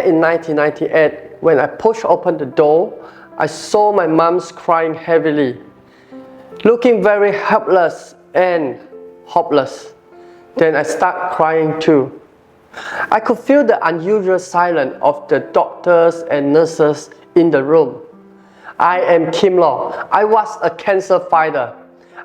in 1998, when I pushed open the door, I saw my mom crying heavily, looking very helpless and hopeless. Then I started crying too. I could feel the unusual silence of the doctors and nurses in the room. I am Kim Law. I was a cancer fighter.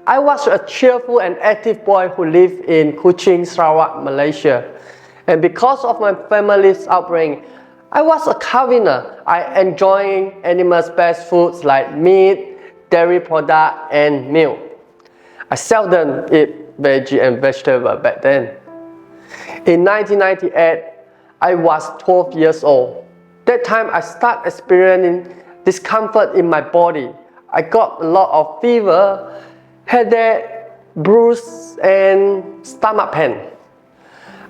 I was a cheerful and active boy who lived in Kuching, Sarawak, Malaysia. And because of my family's upbringing, I was a carnivore. I enjoyed animal-based foods like meat, dairy products, and milk. I seldom eat veggie and vegetable back then. In 1998, I was 12 years old. That time I started experiencing discomfort in my body. I got a lot of fever, headache, bruise, and stomach pain.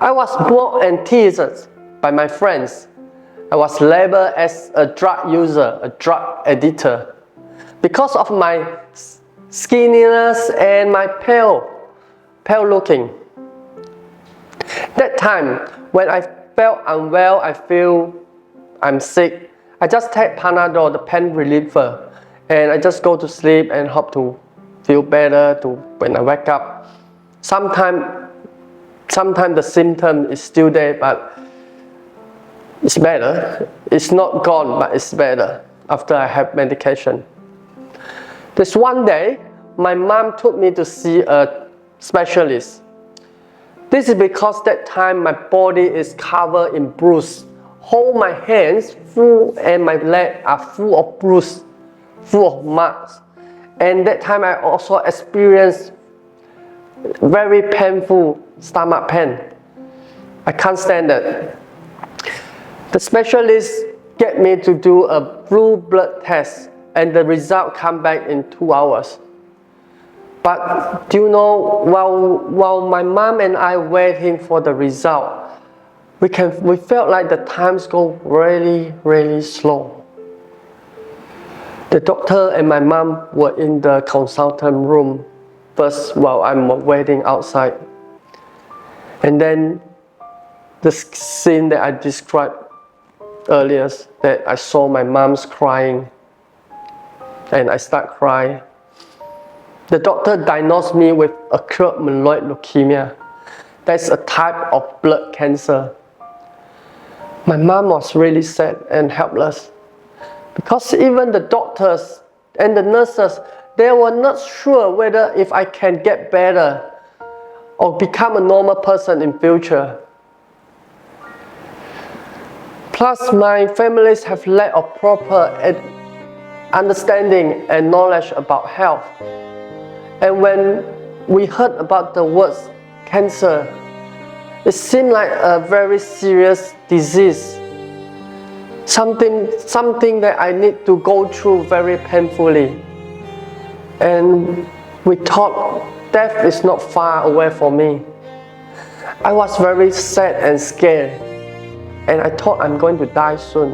I was blocked and teased by my friends. I was labeled as a drug user, a drug addict, because of my skinniness and my pale looking. That time, when I felt unwell, I feel I'm sick, I just take Panadol, the pain reliever, and I just go to sleep and hope to feel better when I wake up. Sometimes the symptom is still there, but it's better. It's not gone, but it's better after I have medication. This one day, my mom took me to see a specialist. This is because that time my body is covered in bruise. All my hands and my legs are full of bruise, full of marks. And that time I also experienced very painful stomach pain. I can't stand it. The specialist get me to do a blue blood test, and the result come back in 2 hours. But do you know, while my mom and I waiting for the result, we felt like the times go really, really slow. The doctor and my mom were in the consultant room first while I'm waiting outside. And then the scene that I described earlier, that I saw my mom's crying, and I start crying. The doctor diagnosed me with acute myeloid leukemia. That's a type of blood cancer. My mom was really sad and helpless, because even the doctors and the nurses, they were not sure whether if I can get better or become a normal person in future. Plus, my families have lack of proper understanding and knowledge about health. And when we heard about the word cancer, it seemed like a very serious disease. Something that I need to go through very painfully. And we thought death is not far away from me. I was very sad and scared, and I thought I'm going to die soon.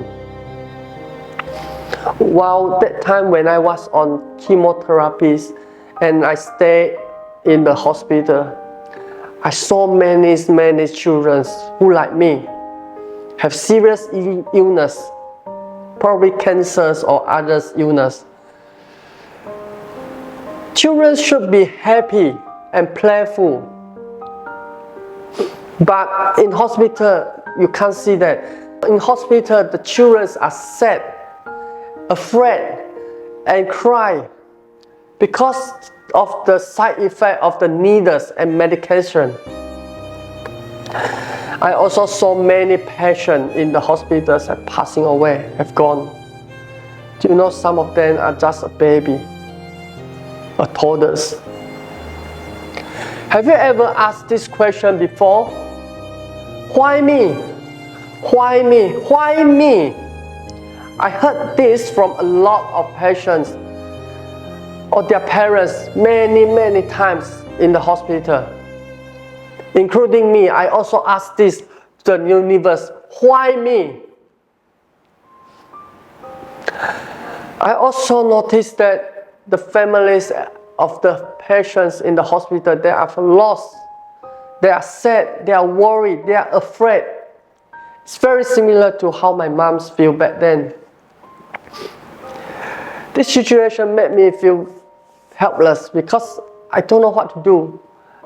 While that time when I was on chemotherapies and I stayed in the hospital, I saw many children who, like me, have serious illness, probably cancers or other illness. Children should be happy and playful, but in hospital you can't see that. In hospital, the children are sad, afraid, and cry because of the side effect of the needles and medication. I also saw many patients in the hospitals have passing away, have gone. Do you know some of them are just a baby, or toddlers? Have you ever asked this question before? Why me? Why me? Why me? I heard this from a lot of patients or their parents many times in the hospital. Including me, I also asked this to the universe, why me? I also noticed that the families of the patients in the hospital, they are lost, they are sad, they are worried, they are afraid. It's very similar to how my mom's feel back then. This situation made me feel helpless because I don't know what to do.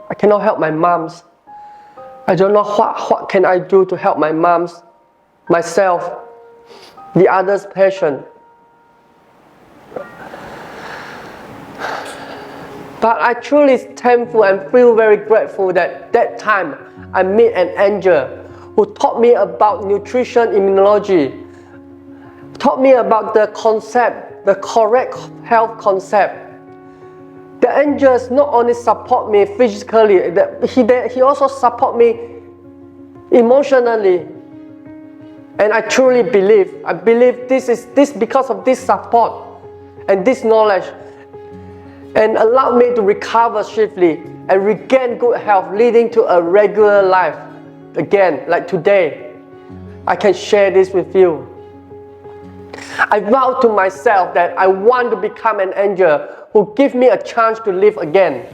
I cannot help my moms. I don't know what can I do to help my moms, myself, the others patient. But I truly thankful and feel very grateful that time I met an angel who taught me about nutrition immunology, taught me about the concept, the correct health concept. The angels not only support me physically, he also support me emotionally. And I truly believe, this because of this support and this knowledge, and allowed me to recover swiftly and regain good health, leading to a regular life again, like today. I can share this with you. I vowed to myself that I want to become an angel who give me a chance to live again.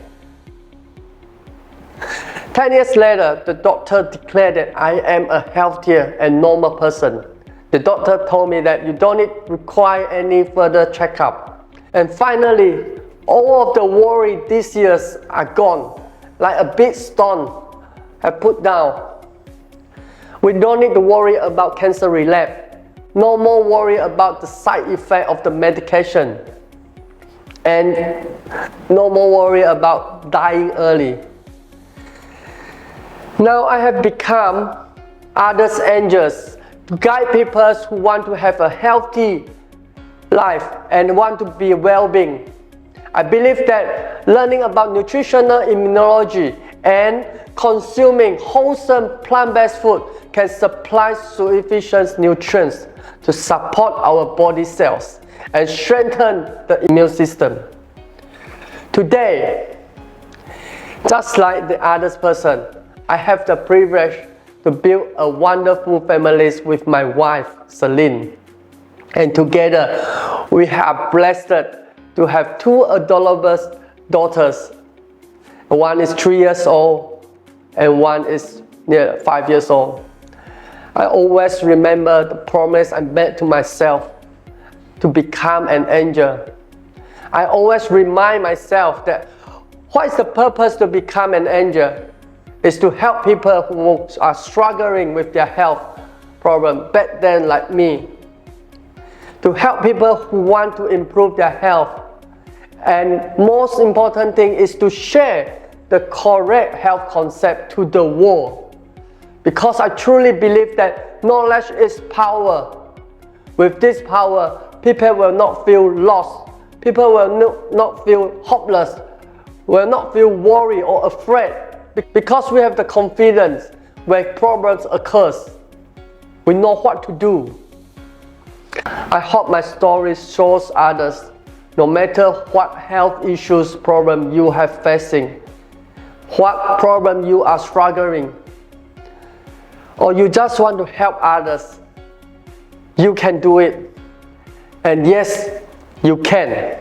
10 years later, the doctor declared that I am a healthier and normal person. The doctor told me that you don't require any further checkup. And finally, all of the worry these years are gone, like a big stone have put down. We don't need to worry about cancer relapse. No more worry about the side effect of the medication. And no more worry about dying early. Now I have become others angels to guide people who want to have a healthy life and want to be well-being. I believe that learning about nutritional immunology and consuming wholesome plant-based food can supply sufficient nutrients to support our body cells and strengthen the immune system. Today, just like the other person, I have the privilege to build a wonderful family with my wife, Celine. And together, we are blessed to have two adorable daughters. One is 3 years old and one is 5 years old. I always remember the promise I made to myself to become an angel. I always remind myself that what is the purpose to become an angel? Is to help people who are struggling with their health problem back then like me. To help people who want to improve their health. And most important thing is to share the correct health concept to the world. Because I truly believe that knowledge is power. With this power, people will not feel lost. People will not feel hopeless, will not feel worried or afraid. Because we have the confidence when problems occur. We know what to do. I hope my story shows others, no matter what health issues, problem you have facing, what problem you are struggling, or you just want to help others, you can do it. And yes, you can.